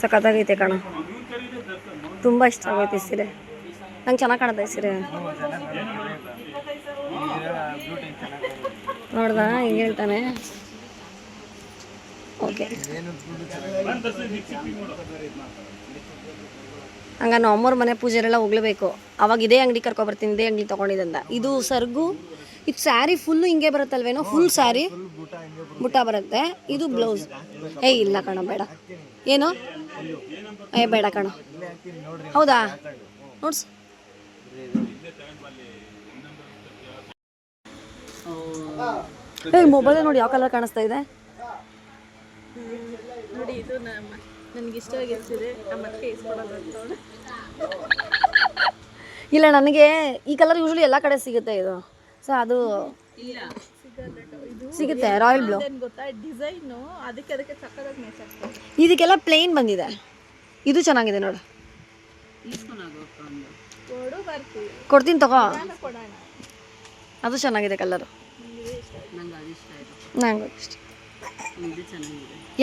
ಸಖತ್ತಾಗೈತೆ ಕಣ, ತುಂಬ ಇಷ್ಟ ಆಗೈತೆ ಸೀರೆ. ನಂಗೆ ಚೆನ್ನಾಗಿ ಕಾಣುತ್ತೆ ಸೀರೆ. ನೋಡ್ದ ಹಿಂಗೆ ಹೇಳ್ತಾನೆ. ಓಕೆ, ಹಂಗ ನಾವು ಅಮ್ಮವ್ರ ಮನೆ ಪೂಜೆರೆಲ್ಲ ಹೋಗ್ಲೇಬೇಕು. ಅವಾಗ ಇದೇ ಅಂಗಡಿ ಕರ್ಕೊಬರ್ತೀನಿ, ಇದೇ ಅಂಗಡಿ ತೊಗೊಂಡಿದ್ದಂತ. ಇದು ಸರ್ಗು, ಇದು ಸ್ಯಾರಿ ಫುಲ್ಲು ಹಿಂಗೆ ಬರುತ್ತಲ್ವೇನೋ, ಫುಲ್ ಸ್ಯಾರಿ ಬುಟ್ಟ ಬರುತ್ತೆ. ಇದು ಬ್ಲೌಸ್. ಇಲ್ಲ ಕಣ, ಬೇಡ. ಏನು ಬೇಡ ಕಣ. ಹೌದಾ, ನೋಡ್ಸ್. ಮೊಬೈಲ್ ನೋಡಿ ಯಾವ ಕಲರ್ ಕಾಣಿಸ್ತಾ ಇದೆ ನೋಡಿ. ಇದು ನನಗೆ ಇಷ್ಟವಾಗಿರ್ತಿದೆ. ಇಲ್ಲ, ನನಗೆ ಈ ಕಲರ್ ಯೂಶ್ವಲಿ ಎಲ್ಲ ಕಡೆ ಸಿಗುತ್ತೆ ಇದು. ಸೊ ಅದು ಸಿಗುತ್ತೆ. ರಾಯಲ್ ಬ್ಲೂ ಗೊತ್ತಾ ಡಿಸೈನು, ಅದಕ್ಕೆ ಸಕ್ಕತ್ತಾಗಿ ಮ್ಯಾಚ್ ಆಗ್ತದೆ. ಇದಕ್ಕೆಲ್ಲ ಪ್ಲೇನ್ ಬಂದಿದೆ. ಇದು ಚೆನ್ನಾಗಿದೆ ನೋಡು. ಕೊಡ್ತೀನಿ ತಗೋ. ಅದು ಚೆನ್ನಾಗಿದೆ ಕಲರು. ನಂಗೆ ಇಷ್ಟ.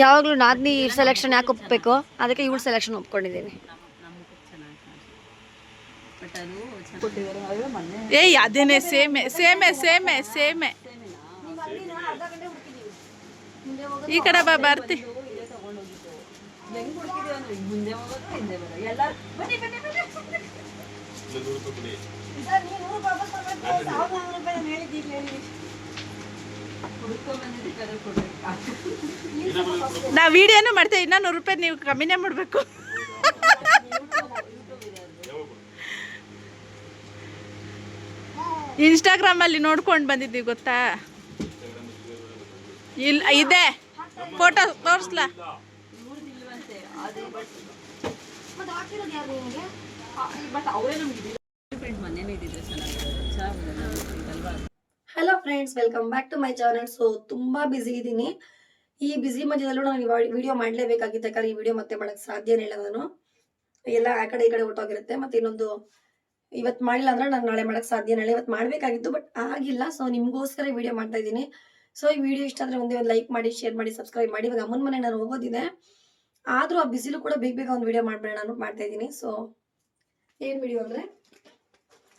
ಯಾವಾಗಲೂ ನಾದಿನಿ ಸೆಲೆಕ್ಷನ್ ಯಾಕೆ ಒಪ್ಪಬೇಕು, ಅದಕ್ಕೆ ಇವಳು ಸೆಲೆಕ್ಷನ್ ಒಪ್ಕೊಂಡಿದ್ದೀನಿ. ಅದೇನೆ ಸೇಮೆ ಸೇಮೆ ಸೇಮೆ ಸೇಮೆ. ಈ ಕಡೆ ಬರ್ತಿ. ನಾ ವಿಡಿಯೋನು ಮಾಡ್ತೇವೆ. ಇನ್ನೂ 100 ರೂಪಾಯಿ ನೀವು ಕಮ್ಮಿನೇ ಮಾಡಬೇಕು. ಇನ್ಸ್ಟಾಗ್ರಾಮಲ್ಲಿ ನೋಡ್ಕೊಂಡು ಬಂದಿದ್ದೀವಿ ಗೊತ್ತಾ. ಇಲ್ಲ ಇದೆ, ಫೋಟೋ ತೋರಿಸ್ಲಾ. Hello friends, welcome back to my channel. So ತುಂಬ ಬ್ಯುಸಿ ಇದ್ದೀನಿ. ಈ ಬ್ಯುಸಿ ಮಧ್ಯದಲ್ಲೂ ನಾನು ವಿಡಿಯೋ ಮಾಡಲೇಬೇಕಾಗಿತ್ತು. ಯಾಕಂದ್ರೆ ಈ ವಿಡಿಯೋ ಮತ್ತೆ ಮಾಡೋಕ್ಕೆ ಸಾಧ್ಯನೇ ಇಲ್ಲ. ನಾನು ಎಲ್ಲ ಆ ಕಡೆ ಈ ಕಡೆ ಹೊಟ್ಟೋಗಿರುತ್ತೆ. ಮತ್ತು ಇನ್ನೊಂದು ಇವತ್ತು ಮಾಡಿಲ್ಲ ಅಂದ್ರೆ ನಾನು ನಾಳೆ ಮಾಡೋಕ್ಕೆ ಸಾಧ್ಯನೇ ಇಲ್ಲ. ಇವತ್ತು ಮಾಡಬೇಕಾಗಿತ್ತು, ಬಟ್ ಆಗಿಲ್ಲ. ಸೊ ನಿಮಗೋಸ್ಕರ ವಿಡಿಯೋ ಮಾಡ್ತಾ ಇದ್ದೀನಿ. ಸೊ ಈ ವಿಡಿಯೋ ಇಷ್ಟ ಆದರೆ ಒಂದೇ ಒಂದು ಲೈಕ್ ಮಾಡಿ, ಶೇರ್ ಮಾಡಿ, ಸಬ್ಸ್ಕ್ರೈಬ್ ಮಾಡಿ. ಇವಾಗ ಅಮ್ಮನ ಮನೆ ನಾನು ಹೋಗೋದಿದೆ, ಆದರೂ ಆ ಬಿಸಿಲು ಕೂಡ ಬೇಗ ಒಂದು ವಿಡಿಯೋ ಮಾಡಿಬಿಡೋಣ ನಾನು ಮಾಡ್ತಾ ಇದ್ದೀನಿ. ಸೊ ಏನು ವಿಡಿಯೋ ಅಂದರೆ,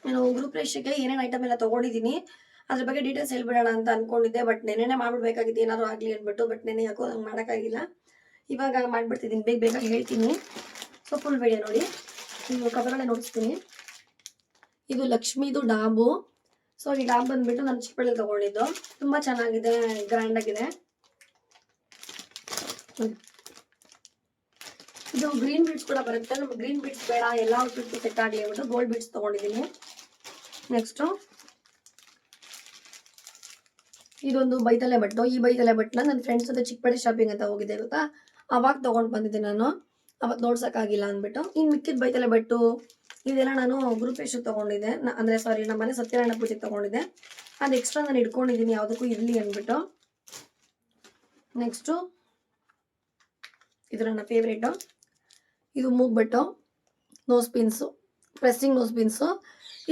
ನಾನು ಗೃಹಪ್ರವೇಶಕ್ಕೆ ಏನೇನು ಐಟಮ್ ಎಲ್ಲ ತೊಗೊಂಡಿದ್ದೀನಿ ಅದ್ರ ಬಗ್ಗೆ ಡೀಟೇಲ್ಸ್ ಹೇಳ್ಬಿಡೋಣ ಅಂತ ಅಂದ್ಕೊಂಡಿದ್ದೆ. ಬಟ್ ನೆನೆನೇ ಮಾಡ್ಬಿಡ್ಬೇಕಾಗಿತ್ತು, ಏನಾದರೂ ಆಗಲಿ ಅಂದ್ಬಿಟ್ಟು. ಬಟ್ ನೆನೆ ಯಾಕೋ ನಂಗೆ ಮಾಡೋಕ್ಕಾಗಿಲ್ಲ. ಇವಾಗ ಮಾಡಿಬಿಡ್ತಿದ್ದೀನಿ, ಬೇಗ ಹೇಳ್ತೀನಿ. ಸೊ ಫುಲ್ ವಿಡಿಯೋ ನೋಡಿ. ನೀವು ಕವರಲ್ಲೇ ನೋಡಿಸ್ತೀನಿ. ಇದು ಲಕ್ಷ್ಮೀದು ಡಾಬು. ಸೊ ಈ ಡಾಬ್ ಬಂದ್ಬಿಟ್ಟು ನಾನು ಚಿಕ್ಕಬಳ್ಳಲ್ಲಿ ತೊಗೊಂಡಿದ್ದು. ತುಂಬ ಚೆನ್ನಾಗಿದೆ, ಗ್ರ್ಯಾಂಡಾಗಿದೆ. ಇದು ಗ್ರೀನ್ ಬೀಡ್ಸ್ ಕೂಡ ಬರುತ್ತೆ. ನಮ್ಗೆ ಗ್ರೀನ್ ಬೀಡ್ಸ್ ಬೇಡ, ಎಲ್ಲ ಔಟ್ಫಿಟ್ಸ್ ಸೆಟ್ ಆಗಲಿ ಅಂದ್ಬಿಟ್ಟು ಗೋಲ್ಡ್ ಬೀಡ್ಸ್ ತೊಗೊಂಡಿದ್ದೀನಿ. ನೆಕ್ಸ್ಟು ಇದೊಂದು ಬೈತಲೆ ಬಟ್ಟು. ಈ ಬೈತಲೆ ಬಟ್ಟನ್ನ ನನ್ನ ಫ್ರೆಂಡ್ಸ್ ಜೊತೆ ಚಿಕ್ಕಬಳ್ಳಾಪುರ ಶಾಪಿಂಗ್ ಅಂತ ಹೋಗಿದ್ದೆ ಗೊತ್ತಾ, ಅವಾಗ ತೊಗೊಂಡು ಬಂದಿದ್ದೆ ನಾನು. ಅವತ್ತು ನೋಡ್ಸೋಕ್ಕಾಗಿಲ್ಲ ಅಂದ್ಬಿಟ್ಟು. ಇನ್ನು ಮಿಕ್ಕಿದ ಬೈತಲೆ ಬಟ್ಟು ಇದೆಲ್ಲ ನಾನು ಗೃಹಪ್ರವೇಶಕ್ಕೆ ತೊಗೊಂಡಿದ್ದೆ. ಅಂದರೆ ಸಾರಿ, ನಮ್ಮ ಮನೆ ಸತ್ಯನಾರಾಯಣ ಪೂಜೆಗೆ ತೊಗೊಂಡಿದ್ದೆ. ಅದು ಎಕ್ಸ್ಟ್ರಾ ನಾನು ಇಟ್ಕೊಂಡಿದ್ದೀನಿ, ಯಾವುದಕ್ಕೂ ಇರಲಿ ಅಂದ್ಬಿಟ್ಟು. ನೆಕ್ಸ್ಟು ಇದು ನನ್ನ ಫೇವ್ರೇಟು. ಇದು ಮೂಗ್ಬಟ್ಟು, nose pins, pressing nose pins.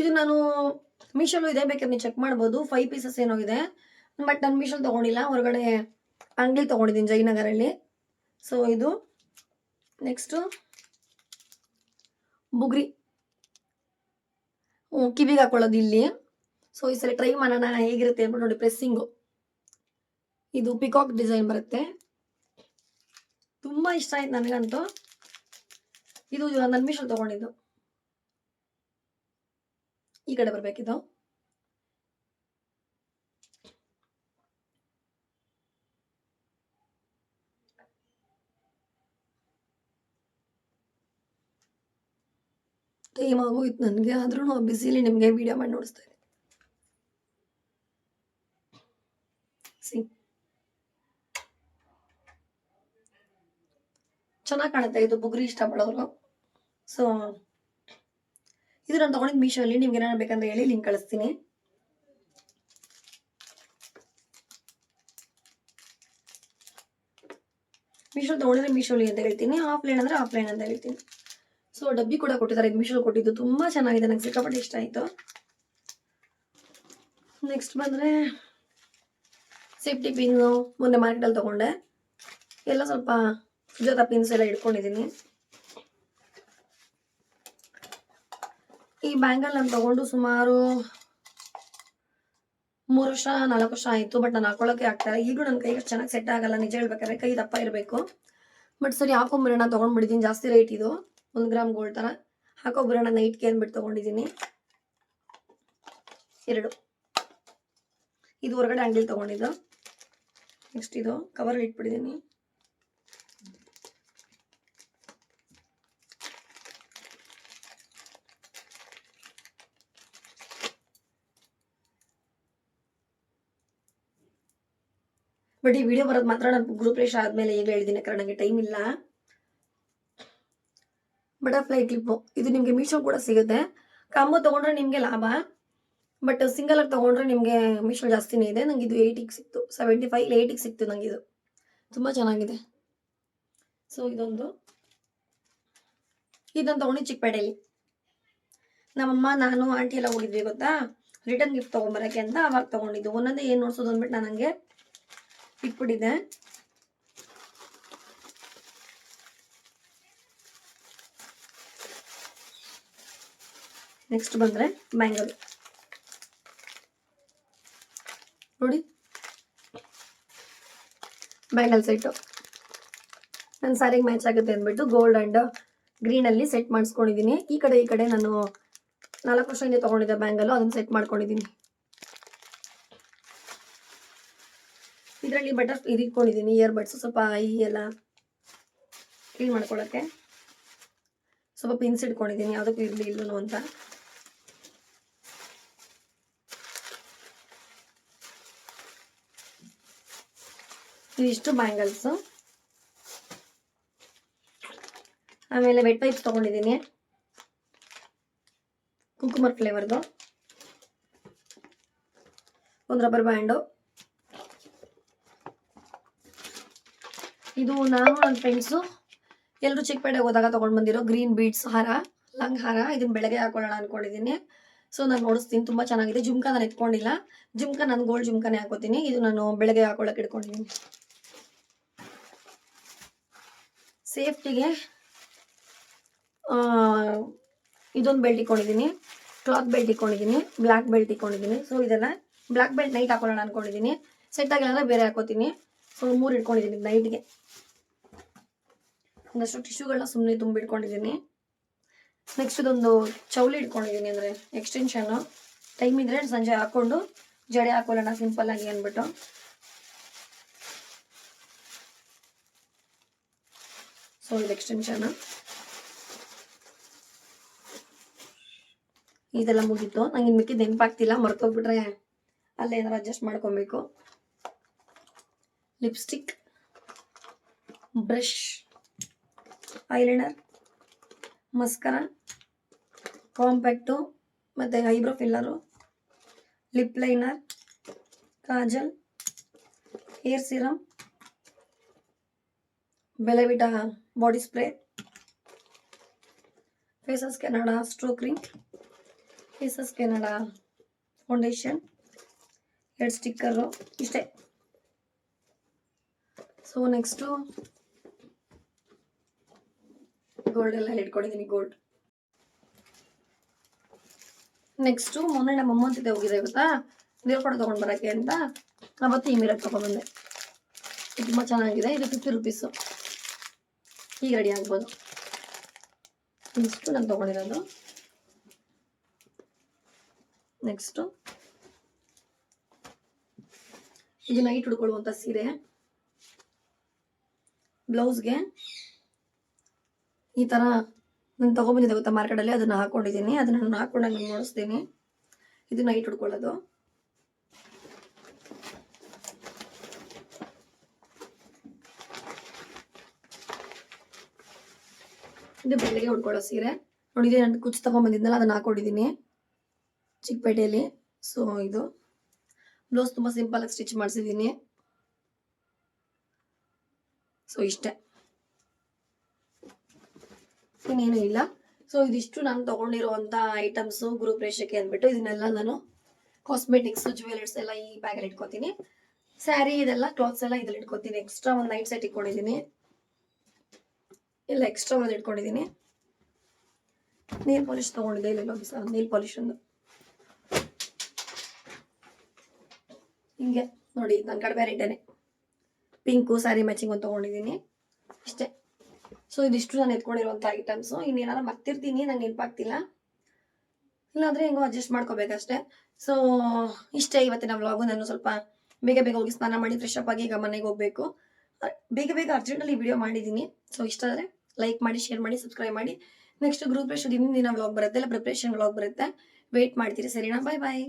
ಇದು ನಾನು ಮೀಶೋಲು ಇದೆ, ಬೇಕಾದ್ರೆ ನೀವು ಚೆಕ್ ಮಾಡ್ಬೋದು. 5 ಪೀಸಸ್ ಏನೋ ಇದೆ. ಬಟ್ ನಾನು ಮೀಶೋಲ್ಲಿ ತೊಗೊಂಡಿಲ್ಲ, ಹೊರಗಡೆ ಅಂಗಡಿ ತೊಗೊಂಡಿದ್ದೀನಿ ಜಯನಗರಲ್ಲಿ. ಸೊ ಇದು ನೆಕ್ಸ್ಟು ಬುಗ್ರಿ ಕಿವಿಗೆ ಹಾಕೊಳ್ಳೋದು ಇಲ್ಲಿ. ಸೊ ಈ ಸಲ ಟ್ರೈ ಮಾಡೋಣ ಹೇಗಿರುತ್ತೆ ಅಂದ್ಬಿಟ್ಟು. ನೋಡಿ, ಪ್ರೆಸ್ಸಿಂಗು. ಇದು ಪಿಕಾಕ್ ಡಿಸೈನ್ ಬರುತ್ತೆ. ತುಂಬ ಇಷ್ಟ ಆಯ್ತು ನನಗಂತೂ. ಇದು ನನ್ನ ಮೀಶೋಲ್ಲಿ ತೊಗೊಂಡಿದ್ದು. ಈ ಕಡೆ ಬರಬೇಕಿದ್ದು. ಟೈಮ್ ಆಗೋಯ್ತು ನನಗೆ, ಆದ್ರೂ ನಾವು ಬಿಸಿಲಿ ನಿಮಗೆ ವಿಡಿಯೋ ಮಾಡಿ ನೋಡಿಸ್ತಾ ಇದ್ದೀನಿ. ಚೆನ್ನಾಗಿ ಕಾಣುತ್ತೆ ಇದು, ಬುಗ್ರಿ ಇಷ್ಟಪಡೋರು. ಸೊ ಇದು ನಾನು ತೊಗೊಂಡಿದ್ದು ಮೀಶೋಲ್ಲಿ. ನಿಮ್ಗೆ ಏನಾರು ಬೇಕಂದ್ರೆ ಹೇಳಿ, ಲಿಂಕ್ ಕಳಿಸ್ತೀನಿ. ಮೀಶೋ ತೊಗೊಂಡಿದ್ರೆ ಮೀಶೋಲಿ ಅಂತ ಹೇಳ್ತೀನಿ, ಆಫ್ಲೈನ್ ಅಂದರೆ ಆಫ್ಲೈನ್ ಅಂತ ಹೇಳ್ತೀನಿ. ಸೊ ಡಬ್ಬಿ ಕೂಡ ಕೊಟ್ಟಿದ್ದಾರೆ. ಇದು ಮೀಶೋ ಕೊಟ್ಟಿದ್ದು ತುಂಬ ಚೆನ್ನಾಗಿದೆ, ನಂಗೆ ಸಿಕ್ಕಾಪಟ್ಟೆ ಇಷ್ಟ ಆಯಿತು. ನೆಕ್ಸ್ಟ್ ಬಂದರೆ ಸೇಫ್ಟಿ ಪಿನ್ನು ಮೊನ್ನೆ ಮಾರ್ಕೆಟಲ್ಲಿ ತೊಗೊಂಡೆ. ಎಲ್ಲ ಸ್ವಲ್ಪ ಸುಜಾತ ಪಿನ್ಸ್ ಎಲ್ಲ ಇಟ್ಕೊಂಡಿದ್ದೀನಿ. ಈ ಬ್ಯಾಂಗಲ್ ನಾನು ತಗೊಂಡು ಸುಮಾರು 3 ವರ್ಷ 4 ವರ್ಷ ಆಯಿತು. ಬಟ್ ನಾನು ಹಾಕೊಳ್ಳೋಕೆ ಆಗ್ತಾರೆ. ಈಗಲೂ ನನ್ನ ಕೈಗೆ ಚೆನ್ನಾಗಿ ಸೆಟ್ ಆಗಲ್ಲ, ನಿಜ ಹೇಳ್ಬೇಕಾದ್ರೆ. ಕೈ ದಪ್ಪ ಇರಬೇಕು. ಬಟ್ ಸರಿ ಹಾಕೊಂಬರೋಣ ತೊಗೊಂಡ್ಬಿಟ್ಟಿದ್ದೀನಿ. ಜಾಸ್ತಿ ರೇಟ್ ಇದು, 1 ಗ್ರಾಮ್ ಗೋಲ್ಡ್ ಥರ. ಹಾಕೊಂಬರೋಣ ನೈಟ್ಗೆ ಅಂದ್ಬಿಟ್ಟು ತೊಗೊಂಡಿದ್ದೀನಿ 2. ಇದು ಹೊರಗಡೆ ಅಂಗಡಿಲಿ ತೊಗೊಂಡಿದ್ದು. ನೆಕ್ಸ್ಟ್ ಇದು ಕವರಲ್ಲಿ ಇಟ್ಬಿಟ್ಟಿದ್ದೀನಿ. ಬಟ್ ಈ ವಿಡಿಯೋ ಬರೋದು ಮಾತ್ರ ನಾನು ಗ್ರೂಪ್ ರೇಷ್ ಆದಮೇಲೆ ಈಗ ಹೇಳಿದ್ದೀನಿ, ಯಾಕಂದ್ರೆ ನನಗೆ ಟೈಮ್ ಇಲ್ಲ. ಬಟರ್ಫ್ಲೈ ಕ್ಲಿಪ್ಪು ಇದು ನಿಮಗೆ ಮೀಶೋ ಕೂಡ ಸಿಗುತ್ತೆ. ಕಾಂಬೋ ತೊಗೊಂಡ್ರೆ ನಿಮಗೆ ಲಾಭ. ಬಟ್ ಸಿಂಗಲ್ ಆಗಿ ತೊಗೊಂಡ್ರೆ ನಿಮಗೆ ಮೀಶೋ ಜಾಸ್ತಿನೇ ಇದೆ. ನಂಗೆ ಇದು 80ಗೆ ಸಿಕ್ತು, 75 80ಗೆ ಸಿಕ್ತು ನಂಗೆ. ಇದು ತುಂಬ ಚೆನ್ನಾಗಿದೆ. ಸೊ ಇದೊಂದು ತೊಗೊಂಡು ಚಿಕ್ಕಪೇಟೆಯಲ್ಲಿ ನಮ್ಮಮ್ಮ ನಾನು ಆಂಟಿ ಎಲ್ಲ ಹೋಗಿದ್ವಿ ಗೊತ್ತಾ, ರಿಟರ್ನ್ ಗಿಫ್ಟ್ ತೊಗೊಂಬರೋಕ್ಕೆ ಅಂತ. ಅವಾಗ ತೊಗೊಂಡಿದ್ದು. ಒಂದೊಂದೇ ಏನು ನೋಡ್ಸೋದು ಅಂದ್ಬಿಟ್ಟು ನಾನು ಹಂಗೆ ಇಟ್ಬಿಟ್ಟಿದ್ದೆ. ನೆಕ್ಸ್ಟ್ ಬಂದರೆ ಬ್ಯಾಂಗಲ್ ನೋಡಿ, ಬ್ಯಾಂಗಲ್ ಸೆಟ್ಟು ನನ್ನ ಸ್ಯಾರಿಗೆ ಮ್ಯಾಚ್ ಆಗುತ್ತೆ ಅಂದ್ಬಿಟ್ಟು ಗೋಲ್ಡ್ ಆ್ಯಂಡ್ ಗ್ರೀನಲ್ಲಿ ಸೆಟ್ ಮಾಡಿಸ್ಕೊಂಡಿದ್ದೀನಿ. ಈ ಕಡೆ ನಾನು 4 ವರ್ಷ ಹಿಂದೆ ತೊಗೊಂಡಿದ್ದೆ ಬ್ಯಾಂಗಲ್ಲು, ಅದನ್ನು ಸೆಟ್ ಮಾಡ್ಕೊಂಡಿದ್ದೀನಿ. ಇದರಲ್ಲಿ ಇದು ಇಟ್ಕೊಂಡಿದ್ದೀನಿ ಇಯರ್ಬಡ್ಸು, ಸ್ವಲ್ಪ ಈ ಎಲ್ಲ ಕ್ಲೀನ್ ಮಾಡ್ಕೊಳ್ಳೋಕ್ಕೆ. ಸ್ವಲ್ಪ ಪಿನ್ಸ್ ಇಟ್ಕೊಂಡಿದ್ದೀನಿ, ಯಾವುದಕ್ಕೂ ಇರಲಿ ಇಲ್ಲೂ ಅಂತ. ಇದಿಷ್ಟು ಬ್ಯಾಂಗಲ್ಸು. ಆಮೇಲೆ ವೆಟ್ ವೈಪ್ಸ್ ತೊಗೊಂಡಿದ್ದೀನಿ, ಕುಂಕುಮರ್ ಫ್ಲೇವರ್ದು. ಒಂದು ರಬ್ಬರ್ ಬ್ಯಾಂಡು. ಇದು ನಾನು ನನ್ನ ಫ್ರೆಂಡ್ಸು ಎಲ್ಲರೂ ಚಿಕ್ಕಪೇಟೆಗೆ ಹೋದಾಗ ತೊಗೊಂಡು ಬಂದಿರೋ ಗ್ರೀನ್ ಬೀಡ್ಸ್ ಹಾರ, ಲಂಗ್ ಹಾರ. ಇದನ್ನು ಬೆಳಗ್ಗೆ ಹಾಕೊಳ್ಳೋಣ ಅಂದ್ಕೊಂಡಿದ್ದೀನಿ. ಸೊ ನಾನು ನೋಡಿಸ್ತೀನಿ, ತುಂಬ ಚೆನ್ನಾಗಿದೆ. ಜುಮ್ಕ ನಾನು ಎತ್ಕೊಂಡಿಲ್ಲ, ಜುಮ್ಕ ನಾನು ಗೋಲ್ಡ್ ಜುಮ್ಕನೇ ಹಾಕೋತೀನಿ. ಇದು ನಾನು ಬೆಳಗ್ಗೆ ಹಾಕೊಳ್ಳೋಕೆ ಇಟ್ಕೊಂಡಿದ್ದೀನಿ. ಸೇಫ್ಟಿಗೆ ಇದೊಂದು ಬೆಲ್ಟ್ ಇಟ್ಕೊಂಡಿದ್ದೀನಿ, ಕ್ಲಾತ್ ಬೆಲ್ಟ್ ಇಟ್ಕೊಂಡಿದ್ದೀನಿ, ಬ್ಲ್ಯಾಕ್ ಬೆಲ್ಟ್ ಇಟ್ಕೊಂಡಿದ್ದೀನಿ. ಸೊ ಇದೆಲ್ಲ ಬ್ಲ್ಯಾಕ್ ಬೆಲ್ಟ್ ನೈಟ್ ಹಾಕೊಳ್ಳೋಣ ಅಂದ್ಕೊಂಡಿದ್ದೀನಿ. ಸೆಟ್ ಆಗಿಲ್ಲ ಅಂದರೆ ಬೇರೆ ಹಾಕೋತೀನಿ. ಸೊ 3 ಇಟ್ಕೊಂಡಿದ್ದೀನಿ ನೈಟ್ಗೆ. ಒಂದಷ್ಟು ಟಿಶ್ಯೂಗಳನ್ನ ಸುಮ್ಮನೆ ತುಂಬಿಟ್ಕೊಂಡಿದ್ದೀನಿ. ನೆಕ್ಸ್ಟ್ ಇದೊಂದು ಚೌಲಿ ಇಟ್ಕೊಂಡಿದ್ದೀನಿ, ಅಂದರೆ ಎಕ್ಸ್ಟೆನ್ಷನ್ನು. ಟೈಮ್ ಇದ್ದರೆ ಸಂಜೆ ಹಾಕ್ಕೊಂಡು ಜಡೆ ಹಾಕೊಳ್ಳೋಣ ಸಿಂಪಲ್ಲಾಗಿ ಅಂದ್ಬಿಟ್ಟು. ಸೊ ಇದು ಎಕ್ಸ್ಟೆನ್ಷನ್ನು. ಇದೆಲ್ಲ ಮುಗೀತು. ನಂಗೆ ಇನ್ನು ಮಿಕ್ಕಿದ್ದು ನೆನಪಾಗ್ತಿಲ್ಲ, ಮರ್ತೋಗ್ಬಿಟ್ರೆ ಅಲ್ಲೇ ಏನಾರು ಅಡ್ಜಸ್ಟ್ ಮಾಡ್ಕೊಬೇಕು. Lipstick, brush, eyeliner, mascara, compact, ಮತ್ತು eyebrow filler, lip liner, kajal, hair serum, Bellavita body spray, Faces Canada strobe cream, Faces Canada foundation, 2 sticker, ಇಷ್ಟೇ. ಸೊ ನೆಕ್ಸ್ಟು ಗೋಲ್ಡ್ ಎಲ್ಲ ಇಟ್ಕೊಂಡಿದ್ದೀನಿ, ಗೋಲ್ಡ್. ನೆಕ್ಸ್ಟು ಮೊನ್ನೆ ನಮ್ಮ ಅಮ್ಮನ ಜೊತೆ ಹೋಗಿದೆ ಗೊತ್ತಾ, ದೇವ್ರ ಫೋಟೋ ತೊಗೊಂಡು ಬರೋಕ್ಕೆ ಅಂತ. ಅವತ್ತು ಈ ಮಿರರ್ ತೊಗೊಂಡ್ಬಂದೆ. ಇದು ತುಂಬ ಚೆನ್ನಾಗಿದೆ. ಇದು 50 ರುಪೀಸು. ಈಗ ರೆಡಿ ಆಗ್ಬೋದು. ಇಷ್ಟು ನಾನು ತೊಗೊಂಡಿರೋದು. ನೆಕ್ಸ್ಟು ಇದು ನೈಟ್ ಉಡ್ಕೊಳ್ಳುವಂಥ ಸೀರೆ. ಬ್ಲೌಸ್ಗೆ ಈ ಥರ ನಾನು ತೊಗೊಂಬಂದಿದ್ದೆ ಗೊತ್ತಾ ಮಾರ್ಕೆಟಲ್ಲಿ, ಅದನ್ನು ಹಾಕ್ಕೊಂಡಿದ್ದೀನಿ. ಅದನ್ನು ನಾನು ಹಾಕ್ಕೊಂಡು ನಾನು ನೋಡಿಸ್ತೀನಿ. ಇದು ನೈಟ್ ಉಡ್ಕೊಳ್ಳೋದು. ಇದು ಬೆಳಗ್ಗೆ ಉಡ್ಕೊಳ್ಳೋ ಸೀರೆ ನೋಡಿದೆ. ನಾನು ಕುಚ್ಚು ತೊಗೊಂಬಂದಿದ್ನಲ್ಲ, ಅದನ್ನು ಹಾಕ್ಕೊಂಡಿದ್ದೀನಿ ಚಿಕ್ಕಪೇಟೆಯಲ್ಲಿ. ಸೊ ಇದು ಬ್ಲೌಸ್ ತುಂಬ ಸಿಂಪಲಾಗಿ ಸ್ಟಿಚ್ ಮಾಡಿಸಿದ್ದೀನಿ. ಸೊ ಇಷ್ಟೇ, ಇನ್ನೇನು ಇಲ್ಲ. ಸೊ ಇದಿಷ್ಟು ನಾನು ತೊಗೊಂಡಿರುವಂಥ ಐಟಮ್ಸು ಗ್ರೂಪ್ ರೇಷಕ್ಕೆ ಅಂದ್ಬಿಟ್ಟು. ಇದನ್ನೆಲ್ಲ ನಾನು ಕಾಸ್ಮೆಟಿಕ್ಸ್, ಜ್ಯುವೆಲರ್ಸ್ ಎಲ್ಲ ಈ ಬ್ಯಾಗಲ್ಲಿ ಇಟ್ಕೊತೀನಿ. ಸ್ಯಾರಿ ಇದೆಲ್ಲ ಕ್ಲಾತ್ಸ್ ಎಲ್ಲ ಇದ್ರಲ್ಲಿ ಇಟ್ಕೊತೀನಿ. ಎಕ್ಸ್ಟ್ರಾ ಒಂದು ನೈಟ್ ಸೆಟ್ ಇಟ್ಕೊಂಡಿದ್ದೀನಿ. ಎಲ್ಲ ಎಕ್ಸ್ಟ್ರಾ ಒಂದು ಇಟ್ಕೊಂಡಿದ್ದೀನಿ. ನೇಲ್ ಪಾಲಿಶ್ ತೊಗೊಂಡಿದ್ದೆ, ಇಲ್ಲೆಲ್ಲ ನೇಲ್ ಪಾಲಿಶ್ ಒಂದು ಹಿಂಗೆ ನೋಡಿ, ನನ್ನ ಕಡೆ ಬೇರೆ ಇಟ್ಟೇನೆ. ಪಿಂಕು ಸ್ಯಾರಿ ಮ್ಯಾಚಿಂಗ್ ಒಂದು ತೊಗೊಂಡಿದ್ದೀನಿ ಇಷ್ಟೇ. ಸೊ ಇದಿಷ್ಟು ನಾನು ಎತ್ಕೊಂಡಿರುವಂಥ ಐಟಮ್ಸು. ಇನ್ನೇನಾದ್ರು ಮರ್ತಿರ್ತೀನಿ, ನಂಗೆ ನೆನಪಾಗ್ತಿಲ್ಲ, ಇಲ್ಲಾಂದರೆ ಹೆಂಗೋ ಅಡ್ಜಸ್ಟ್ ಮಾಡ್ಕೋಬೇಕಷ್ಟೇ. ಸೊ ಇಷ್ಟೇ ಇವತ್ತಿನ ವ್ಲಾಗು. ನಾನು ಸ್ವಲ್ಪ ಬೇಗ ಬೇಗ ಹೋಗಿ ಸ್ನಾನ ಮಾಡಿ ಫ್ರೆಶ್ ಅಪ್ ಆಗಿ ಈಗ ಮನೆಗೆ ಹೋಗಬೇಕು. ಬೇಗ ಬೇಗ ಅರ್ಜೆಂಟಲ್ಲಿ ವಿಡಿಯೋ ಮಾಡಿದ್ದೀನಿ. ಸೊ ಇಷ್ಟ ಆದರೆ ಲೈಕ್ ಮಾಡಿ, ಶೇರ್ ಮಾಡಿ, ಸಬ್ಸ್ಕ್ರೈಬ್ ಮಾಡಿ. ನೆಕ್ಸ್ಟ್ ಗ್ರೂಪ್ ದಿನ ವ್ಲಾಗ್ ಬರುತ್ತೆ, ಇಲ್ಲ ಪ್ರಿಪ್ರೇಷನ್ ವ್ಲಾಗ್ ಬರುತ್ತೆ. ವೆಯ್ಟ್ ಮಾಡ್ತೀರಿ, ಸರಿನಾ? ಬಾಯ್ ಬಾಯ್.